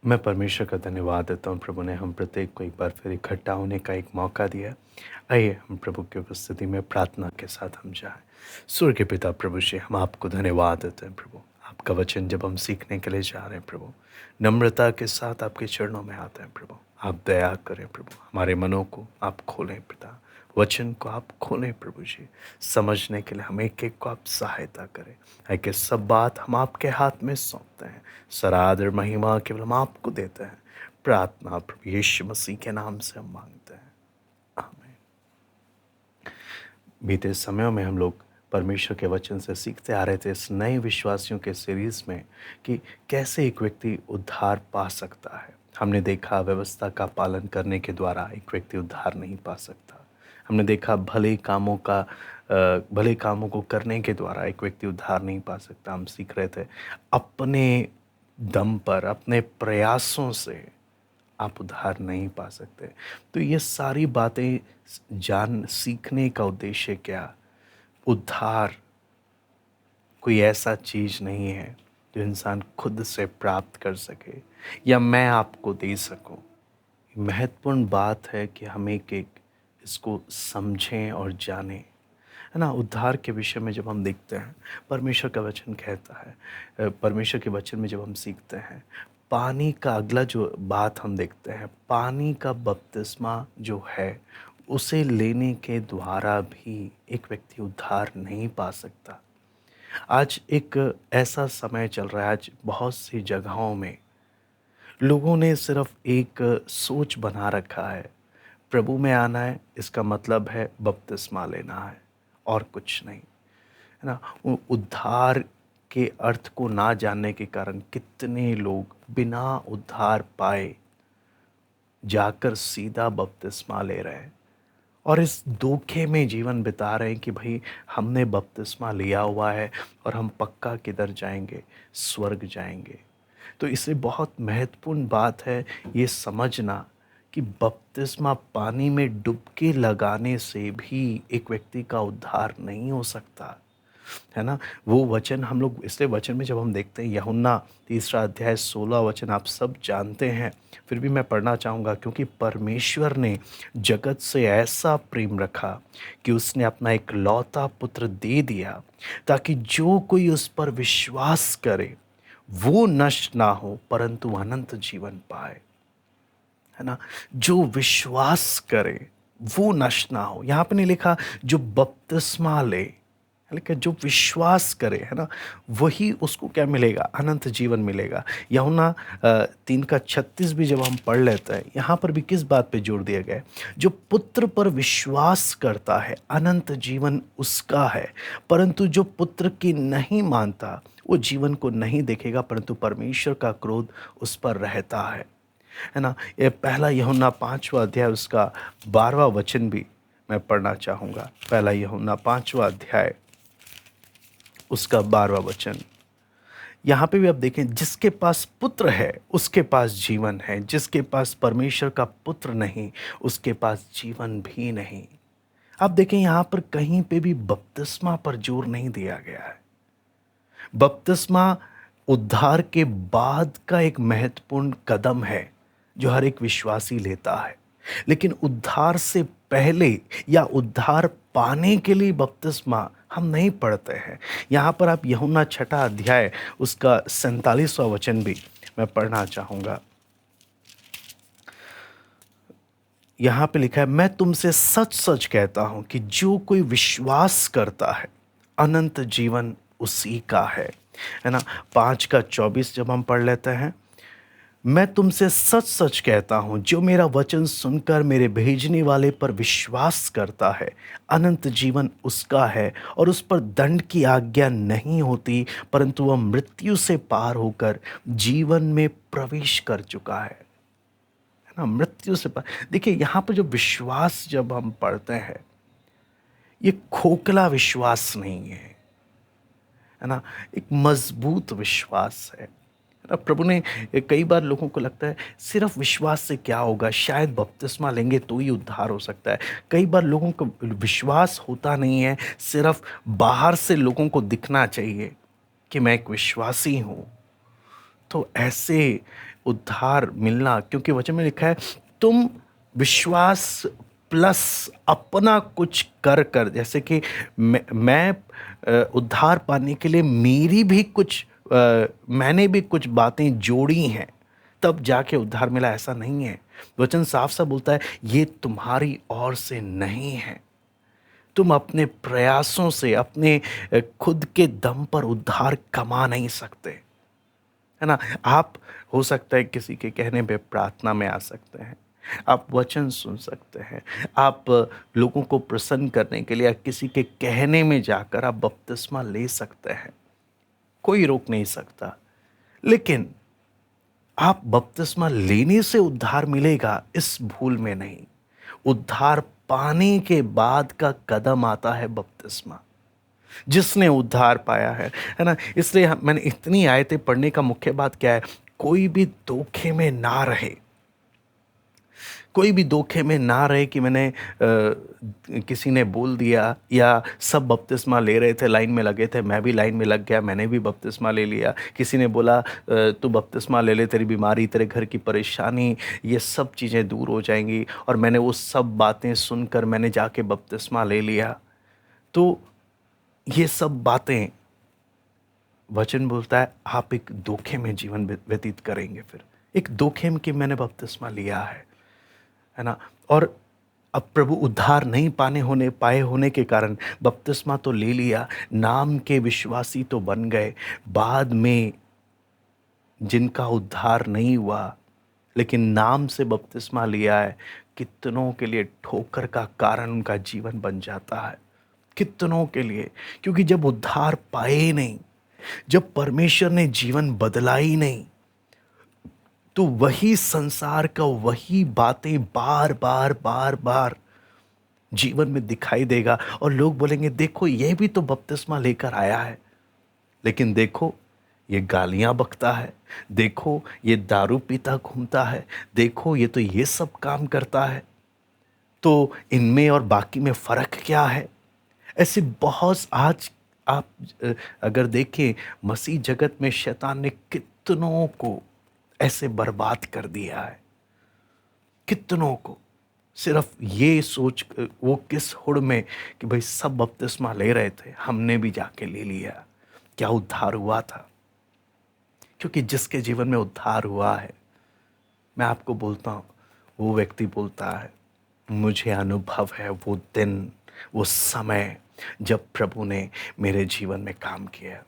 मैं परमेश्वर का धन्यवाद देता हूँ। प्रभु ने हम प्रत्येक को एक बार फिर इकट्ठा होने का एक मौका दिया। आइए हम प्रभु की उपस्थिति में प्रार्थना के साथ हम जाएं। स्वर्ग के पिता प्रभु जी, हम आपको धन्यवाद देते हैं प्रभु। आपका वचन जब हम सीखने के लिए जा रहे हैं प्रभु, नम्रता के साथ आपके चरणों में आते हैं प्रभु। आप दया करें प्रभु, हमारे मनों को आप खोलें पिता, वचन को आप खोलें प्रभु जी। समझने के लिए हम एक एक को आप सहायता करें। है कि सब बात हम आपके हाथ में सौंपते हैं। सरादर महिमा केवल हम आपको देते हैं। प्रार्थना प्रभु यीशु मसीह के नाम से हम मांगते हैं, आमीन। बीते समयों में हम लोग परमेश्वर के वचन से सीखते आ रहे थे इस नए विश्वासियों के सीरीज़ में कि कैसे एक व्यक्ति उद्धार पा सकता है। हमने देखा व्यवस्था का पालन करने के द्वारा एक व्यक्ति उद्धार नहीं पा सकता। हमने देखा भले कामों को करने के द्वारा एक व्यक्ति उद्धार नहीं पा सकता। हम सीख रहे थे अपने दम पर, अपने प्रयासों से आप उद्धार नहीं पा सकते। तो ये सारी बातें सीखने का उद्देश्य क्या? उद्धार कोई ऐसा चीज़ नहीं है जो इंसान खुद से प्राप्त कर सके या मैं आपको दे सकूं। महत्वपूर्ण बात है कि हम एक एक इसको समझें और जानें, है ना। उद्धार के विषय में जब हम देखते हैं, परमेश्वर का वचन कहता है, परमेश्वर के वचन में जब हम सीखते हैं, पानी का अगला जो बात हम देखते हैं, पानी का बपतिस्मा जो है उसे लेने के द्वारा भी एक व्यक्ति उद्धार नहीं पा सकता। आज एक ऐसा समय चल रहा है, आज बहुत सी जगहों में लोगों ने सिर्फ एक सोच बना रखा है, प्रभु में आना है इसका मतलब है बपतिस्मा लेना है और कुछ नहीं, है ना। उद्धार के अर्थ को ना जानने के कारण कितने लोग बिना उद्धार पाए जाकर सीधा बपतिस्मा ले रहे हैं और इस धोखे में जीवन बिता रहे हैं कि भाई हमने बपतिस्मा लिया हुआ है और हम पक्का किधर जाएंगे, स्वर्ग जाएंगे। तो इससे बहुत महत्वपूर्ण बात है ये समझना कि बपतिस्मा पानी में डुबकी लगाने से भी एक व्यक्ति का उद्धार नहीं हो सकता, है ना। वो वचन हम लोग इसलिए वचन में जब हम देखते हैं, यूहन्ना 3 अध्याय 16 वचन आप सब जानते हैं, फिर भी मैं पढ़ना चाहूँगा। क्योंकि परमेश्वर ने जगत से ऐसा प्रेम रखा कि उसने अपना एक लौता पुत्र दे दिया, ताकि जो कोई उस पर विश्वास करे वो नष्ट ना हो परंतु अनंत जीवन पाए, है ना। जो विश्वास करे वो नष्ट ना हो। यहाँ पे नहीं लिखा जो बपतिस्मा ले, लेकिन जो विश्वास करे, है ना, वही उसको क्या मिलेगा? अनंत जीवन मिलेगा। यूहन्ना 3:36 भी जब हम पढ़ लेते हैं, यहाँ पर भी किस बात पे जोर दिया गया है? जो पुत्र पर विश्वास करता है अनंत जीवन उसका है, परंतु जो पुत्र की नहीं मानता वो जीवन को नहीं देखेगा, परंतु परमेश्वर का क्रोध उस पर रहता है ना। ये पहला यूहन्ना 5वां अध्याय उसका 12वां वचन भी मैं पढ़ना चाहूँगा। पहला यूहन्ना 5वां अध्याय उसका 12वां वचन। यहाँ पे भी आप देखें, जिसके पास पुत्र है उसके पास जीवन है, जिसके पास परमेश्वर का पुत्र नहीं उसके पास जीवन भी नहीं। आप देखें यहाँ पर कहीं पे भी बपतिस्मा पर जोर नहीं दिया गया है। बपतिस्मा उद्धार के बाद का एक महत्वपूर्ण कदम है जो हर एक विश्वासी लेता है, लेकिन उद्धार से पहले या उद्धार पाने के लिए बपतिस्मा हम नहीं पढ़ते हैं। यहाँ पर आप यूहन्ना 6 अध्याय उसका 47वां वचन भी मैं पढ़ना चाहूँगा। यहाँ पे लिखा है, मैं तुमसे सच सच कहता हूँ कि जो कोई विश्वास करता है अनंत जीवन उसी का है ना। 5:24 जब हम पढ़ लेते हैं, मैं तुमसे सच सच कहता हूँ जो मेरा वचन सुनकर मेरे भेजने वाले पर विश्वास करता है अनंत जीवन उसका है और उस पर दंड की आज्ञा नहीं होती, परंतु वह मृत्यु से पार होकर जीवन में प्रवेश कर चुका है ना। मृत्यु से पार, देखिए यहाँ पर जो विश्वास जब हम पढ़ते हैं, ये खोखला विश्वास नहीं है ना, एक मजबूत विश्वास है ना। प्रभु ने कई बार लोगों को लगता है सिर्फ विश्वास से क्या होगा, शायद बपतिस्मा लेंगे तो ही उद्धार हो सकता है। कई बार लोगों को विश्वास होता नहीं है, सिर्फ बाहर से लोगों को दिखना चाहिए कि मैं एक विश्वासी हूँ तो ऐसे उद्धार मिलना, क्योंकि वचन में लिखा है तुम विश्वास प्लस अपना कुछ कर कर, जैसे कि मैं उद्धार पाने के लिए मेरी भी कुछ मैंने भी कुछ बातें जोड़ी हैं तब जाके उद्धार मिला, ऐसा नहीं है। वचन साफ साफ बोलता है ये तुम्हारी ओर से नहीं है। तुम अपने प्रयासों से अपने खुद के दम पर उद्धार कमा नहीं सकते, है ना। आप हो सकता है किसी के कहने पे प्रार्थना में आ सकते हैं, आप वचन सुन सकते हैं, आप लोगों को प्रसन्न करने के लिए या किसी के कहने में जाकर आप बपतिस्मा ले सकते हैं, कोई रोक नहीं सकता। लेकिन आप बपतिस्मा लेने से उद्धार मिलेगा इस भूल में नहीं। उद्धार पाने के बाद का कदम आता है बपतिस्मा। जिसने उद्धार पाया है ना। इसलिए मैंने इतनी आयतें पढ़ने का मुख्य बात क्या है, कोई भी धोखे में ना रहे, कोई भी धोखे में ना रहे कि मैंने किसी ने बोल दिया या सब बपतिस्मा ले रहे थे, लाइन में लगे थे, मैं भी लाइन में लग गया, मैंने भी बपतिस्मा ले लिया। किसी ने बोला तू बपतिस्मा ले ले, तेरी बीमारी, तेरे घर की परेशानी, ये सब चीज़ें दूर हो जाएंगी, और मैंने वो सब बातें सुनकर मैंने जाके बपतिस्मा ले लिया। तो ये सब बातें, वचन बोलता है आप एक धोखे में जीवन व्यतीत करेंगे। फिर एक धोखे में कि मैंने बपतिस्मा लिया है ना, और अब प्रभु उद्धार नहीं पाए होने के कारण बपतिस्मा तो ले लिया, नाम के विश्वासी तो बन गए, बाद में जिनका उद्धार नहीं हुआ लेकिन नाम से बपतिस्मा लिया है, कितनों के लिए ठोकर का कारण उनका जीवन बन जाता है, कितनों के लिए। क्योंकि जब उद्धार पाए ही नहीं, जब परमेश्वर ने जीवन बदला ही नहीं, तो वही संसार का वही बातें बार बार बार बार जीवन में दिखाई देगा, और लोग बोलेंगे देखो ये भी तो बपतिस्मा लेकर आया है, लेकिन देखो ये गालियां बकता है, देखो ये दारू पीता घूमता है, देखो ये तो ये सब काम करता है, तो इनमें और बाकी में फर्क क्या है। ऐसे बहुत आज आप अगर देखें मसीह जगत में शैतान ने कितनों को ऐसे बर्बाद कर दिया है, कितनों को, सिर्फ ये सोच वो किस हुड़ में कि भाई सब बपतिस्मा ले रहे थे, हमने भी जाके ले लिया, क्या उद्धार हुआ था। क्योंकि जिसके जीवन में उद्धार हुआ है, मैं आपको बोलता हूँ, वो व्यक्ति बोलता है मुझे अनुभव है वो दिन, वो समय जब प्रभु ने मेरे जीवन में काम किया।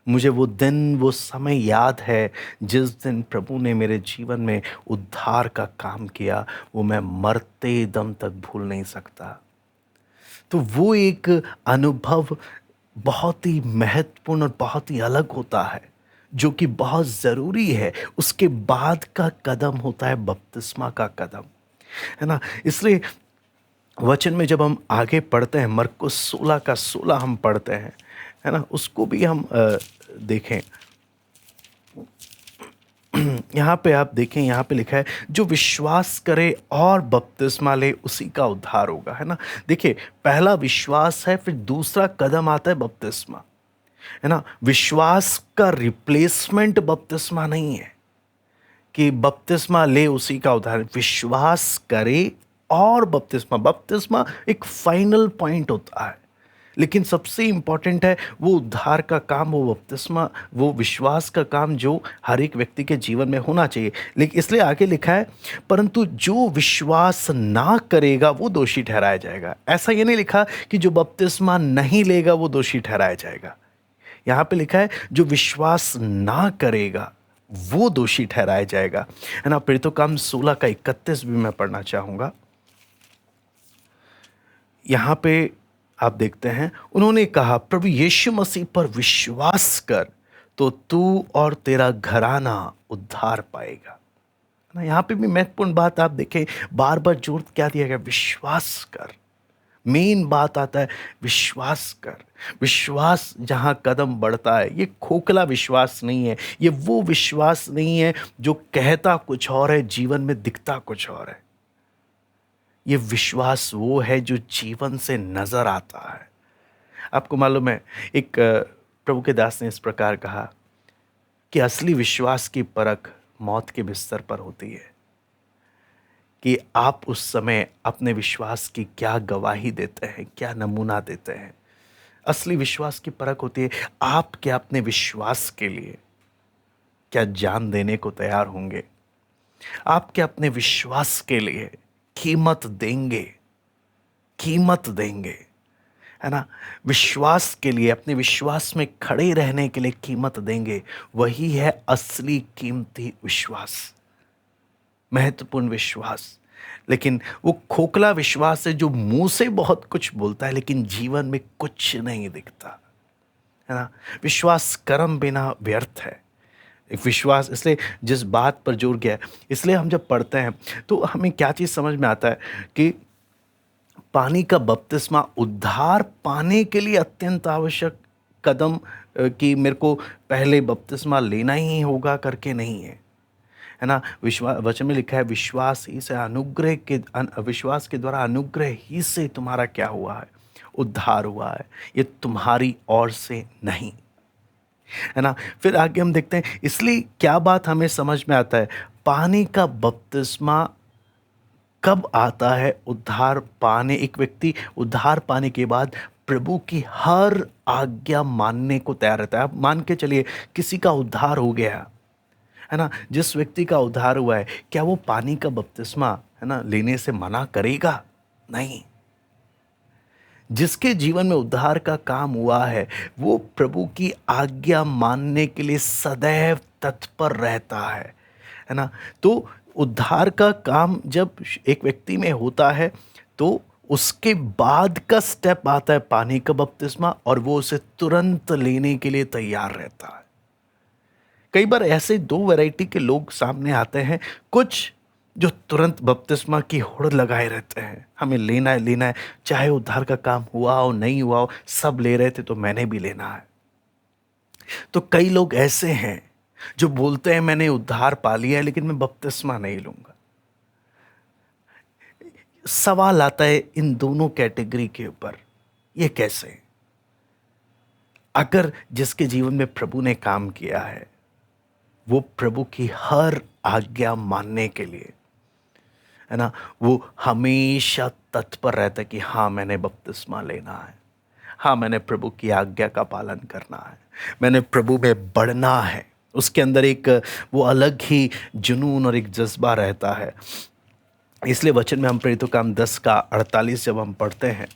मुझे वो दिन वो समय याद है जिस दिन प्रभु ने मेरे जीवन में उद्धार का काम किया, वो मैं मरते दम तक भूल नहीं सकता। तो वो एक अनुभव बहुत ही महत्वपूर्ण और बहुत ही अलग होता है, जो कि बहुत ज़रूरी है। उसके बाद का कदम होता है बपतिस्मा का कदम, है ना। इसलिए वचन में जब हम आगे पढ़ते हैं, मरकुस 16 का 16 हम पढ़ते हैं, है ना, उसको भी हम देखें। यहाँ पे आप देखें, यहाँ पे लिखा है जो विश्वास करे और बपतिस्मा ले उसी का उद्धार होगा, है ना। देखिए पहला विश्वास है, फिर दूसरा कदम आता है बपतिस्मा, है ना। विश्वास का रिप्लेसमेंट बपतिस्मा नहीं है कि बपतिस्मा ले उसी का उद्धार, विश्वास करे और बपतिस्मा। बपतिस्मा एक फाइनल पॉइंट होता है, लेकिन सबसे इंपॉर्टेंट है वो उद्धार का काम, वो बपतिस्मा, वो विश्वास का काम जो हर एक व्यक्ति के जीवन में होना चाहिए। लेकिन इसलिए आगे लिखा है परंतु जो विश्वास ना करेगा वो दोषी ठहराया जाएगा। ऐसा ये नहीं लिखा कि जो बपतिस्मा नहीं लेगा वो दोषी ठहराया जाएगा। यहाँ पे लिखा है जो विश्वास ना करेगा वो दोषी ठहराया जाएगा, है ना। प्रेरितों 16 का 31 भी मैं पढ़ना चाहूँगा। यहाँ पे आप देखते हैं, उन्होंने कहा प्रभु यीशु मसीह पर विश्वास कर तो तू और तेरा घराना उद्धार पाएगा, ना। यहाँ पे भी महत्वपूर्ण बात आप देखें, बार बार जोर क्या दिया गया, विश्वास कर। मेन बात आता है विश्वास कर। विश्वास जहाँ कदम बढ़ता है, ये खोखला विश्वास नहीं है, ये वो विश्वास नहीं है जो कहता कुछ और है, जीवन में दिखता कुछ और है। ये विश्वास वो है जो जीवन से नजर आता है। आपको मालूम है, एक प्रभु के दास ने इस प्रकार कहा, कि असली विश्वास की परख मौत के बिस्तर पर होती है, कि आप उस समय अपने विश्वास की क्या गवाही देते हैं, क्या नमूना देते हैं। असली विश्वास की परख होती है, आप क्या अपने विश्वास के लिए क्या जान देने को तैयार होंगे? आप क्या अपने विश्वास के लिए कीमत देंगे? कीमत देंगे, है ना? विश्वास के लिए, अपने विश्वास में खड़े रहने के लिए कीमत देंगे। वही है असली कीमती विश्वास, महत्वपूर्ण विश्वास। लेकिन वो खोखला विश्वास है जो मुंह से बहुत कुछ बोलता है लेकिन जीवन में कुछ नहीं दिखता, है ना? विश्वास कर्म बिना व्यर्थ है। एक विश्वास, इसलिए जिस बात पर जोर गया है, इसलिए हम जब पढ़ते हैं तो हमें क्या चीज़ समझ में आता है कि पानी का बपतिस्मा उद्धार पाने के लिए अत्यंत आवश्यक कदम, कि मेरे को पहले बपतिस्मा लेना ही होगा करके नहीं है ना? विश्वास, वचन में लिखा है, विश्वास ही से अनुग्रह के विश्वास के द्वारा अनुग्रह ही से तुम्हारा क्या हुआ है? उद्धार हुआ है। ये तुम्हारी ओर से नहीं, है ना? फिर आगे हम देखते हैं, इसलिए क्या बात हमें समझ में आता है, पानी का बपतिस्मा कब आता है? उद्धार पाने, एक व्यक्ति उद्धार पाने के बाद प्रभु की हर आज्ञा मानने को तैयार रहता है। आप मान के चलिए किसी का उद्धार हो गया, है ना? जिस व्यक्ति का उद्धार हुआ है, क्या वो पानी का बपतिस्मा, है ना, लेने से मना करेगा? नहीं। जिसके जीवन में उद्धार का काम हुआ है, वो प्रभु की आज्ञा मानने के लिए सदैव तत्पर रहता है ना? तो उद्धार का काम जब एक व्यक्ति में होता है, तो उसके बाद का स्टेप आता है पानी का बपतिस्मा, और वो उसे तुरंत लेने के लिए तैयार रहता है। कई बार ऐसे दो वैरायटी के लोग सामने आते हैं, कुछ जो तुरंत बपतिस्मा की होड़ लगाए रहते हैं, हमें लेना है, चाहे उद्धार का काम हुआ हो नहीं हुआ हो, सब ले रहे थे तो मैंने भी लेना है। तो कई लोग ऐसे हैं जो बोलते हैं मैंने उद्धार पा लिया है लेकिन मैं बपतिस्मा नहीं लूंगा। सवाल आता है इन दोनों कैटेगरी के ऊपर, ये कैसे? अगर जिसके जीवन में प्रभु ने काम किया है, वो प्रभु की हर आज्ञा मानने के लिए, है ना, वो हमेशा तत्पर रहता है कि हाँ मैंने बपतिस्मा लेना है, हाँ मैंने प्रभु की आज्ञा का पालन करना है, मैंने प्रभु में बढ़ना है। उसके अंदर एक वो अलग ही जुनून और एक जज्बा रहता है। इसलिए वचन में हम प्रेरितों काम 10 का 48 जब हम पढ़ते हैं,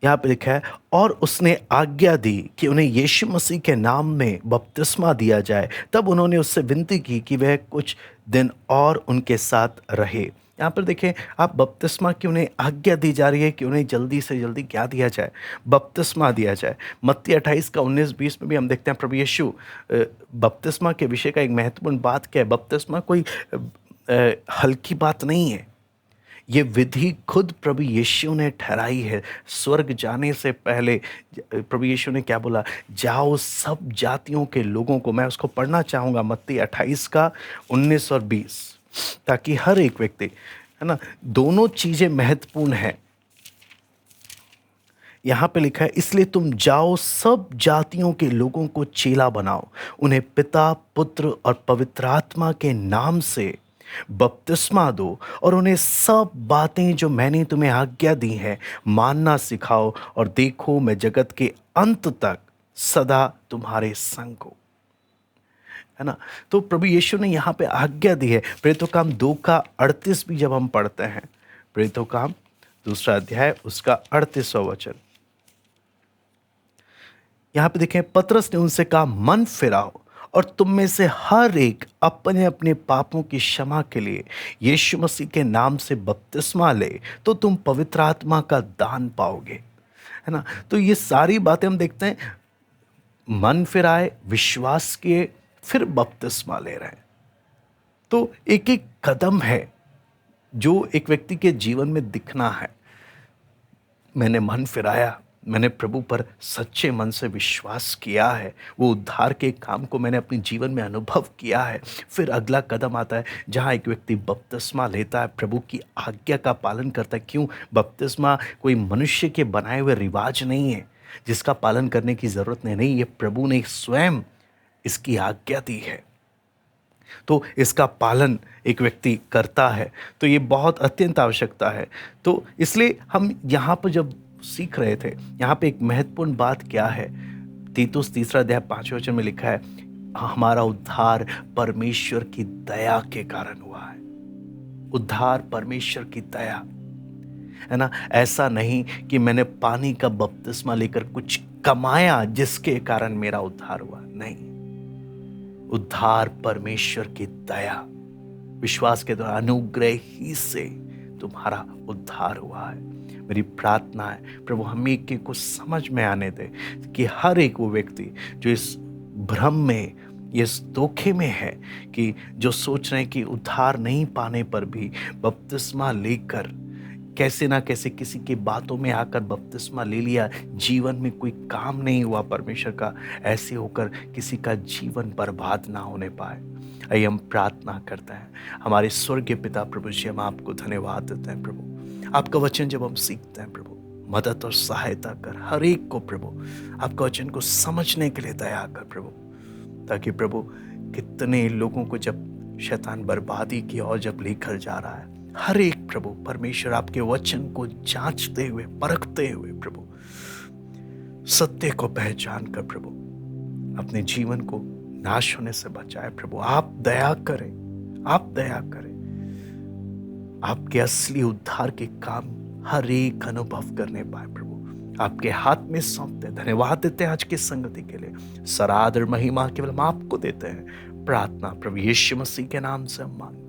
यहाँ पे लिखा है, और उसने आज्ञा दी कि उन्हें यीशु मसीह के नाम में बपतिस्मा दिया जाए। तब उन्होंने उससे विनती की कि वह कुछ दिन और उनके साथ रहे। यहाँ पर देखें आप, बपतिस्मा की उन्हें आज्ञा दी जा रही है कि उन्हें जल्दी से जल्दी क्या दिया जाए? बपतिस्मा दिया जाए। मत्ती 28 का 19-20 में भी हम देखते हैं प्रभु यीशु बपतिस्मा के विषय का एक महत्वपूर्ण बात क्या है। बपतिस्मा कोई हल्की बात नहीं है। ये विधि खुद प्रभु यीशु ने ठहराई है। स्वर्ग जाने से पहले प्रभु यीशु ने क्या बोला? जाओ सब जातियों के लोगों को, मैं उसको पढ़ना चाहूँगा, मत्ती 28 का 19 और 20, ताकि हर एक व्यक्ति, है ना, दोनों चीज़ें महत्वपूर्ण हैं। यहाँ पे लिखा है, इसलिए तुम जाओ सब जातियों के लोगों को चेला बनाओ, उन्हें पिता पुत्र और पवित्र आत्मा के नाम से बपतिस्मा दो, और उन्हें सब बातें जो मैंने तुम्हें आज्ञा दी हैं मानना सिखाओ, और देखो मैं जगत के अंत तक सदा तुम्हारे संग हूं, है ना? तो प्रभु यीशु ने यहाँ पे आज्ञा दी है। प्रेरितों काम 2 का 38 भी जब हम पढ़ते हैं, प्रेरितों काम 2 अध्याय उसका 38वां वचन, यहाँ पे देखें, पतरस ने उनसे कहा, मन फिराओ और तुम में से हर एक अपने अपने पापों की क्षमा के लिए यीशु मसीह के नाम से बपतिस्मा ले, तो तुम पवित्र आत्मा का दान पाओगे, है ना? तो ये सारी बातें हम देखते हैं, मन फिराए, विश्वास किए, फिर बपतिस्मा ले रहे हैं। तो एक एक कदम है जो एक व्यक्ति के जीवन में दिखना है। मैंने मन फिराया, मैंने प्रभु पर सच्चे मन से विश्वास किया है, वो उद्धार के काम को मैंने अपने जीवन में अनुभव किया है। फिर अगला कदम आता है जहाँ एक व्यक्ति बपतिस्मा लेता है, प्रभु की आज्ञा का पालन करता है। क्यों? बपतिस्मा कोई मनुष्य के बनाए हुए रिवाज नहीं है जिसका पालन करने की ज़रूरत नहीं। ये प्रभु ने स्वयं इसकी आज्ञा दी है, तो इसका पालन एक व्यक्ति करता है, तो ये बहुत अत्यंत आवश्यकता है। तो इसलिए हम यहाँ पर जब सीख रहे थे, यहाँ पे एक महत्वपूर्ण बात क्या है, तीतुस 3 अध्याय 5वें वचन में लिखा है, हमारा उद्धार परमेश्वर की दया के कारण हुआ है। उद्धार परमेश्वर की दया है ना। ऐसा नहीं कि मैंने पानी का बपतिस्मा लेकर कुछ कमाया जिसके कारण मेरा उद्धार हुआ, नहीं। उद्धार परमेश्वर की दया, विश्वास के द्वारा अनुग्रह ही से तुम्हारा उद्धार हुआ है। मेरी प्रार्थना है प्रभु हम एक एक को समझ में आने दे कि हर एक वो व्यक्ति जो इस भ्रम में, इस धोखे में है कि जो सोच रहे हैं कि उद्धार नहीं पाने पर भी बपतिस्मा लेकर कैसे ना कैसे किसी की बातों में आकर बपतिस्मा ले लिया, जीवन में कोई काम नहीं हुआ परमेश्वर का, ऐसे होकर किसी का जीवन बर्बाद ना होने पाए। आइए हम प्रार्थना करते हैं। हमारे स्वर्गीय पिता प्रभु जी, हम आपको धन्यवाद देते हैं प्रभु। आपका वचन जब हम सीखते हैं प्रभु, मदद और सहायता कर हर एक को प्रभु, आपका वचन को समझने के लिए दया कर प्रभु, ताकि प्रभु कितने लोगों को जब शैतान बर्बादी की ओर जब लेकर जा रहा है, हर एक प्रभु परमेश्वर आपके वचन को जांचते हुए, परखते हुए प्रभु, सत्य को पहचान कर प्रभु अपने जीवन को नाश होने से बचाए प्रभु। आप दया करें, आप दया करें, आपके असली उद्धार के काम हर एक अनुभव करने पाए प्रभु। आपके हाथ में सौंपते, धन्यवाद देते हैं आज की संगति के लिए। सराद और महिमा केवल हम आपको देते हैं। प्रार्थना प्रभु यीशु मसीह के नाम से हम मांगते हैं।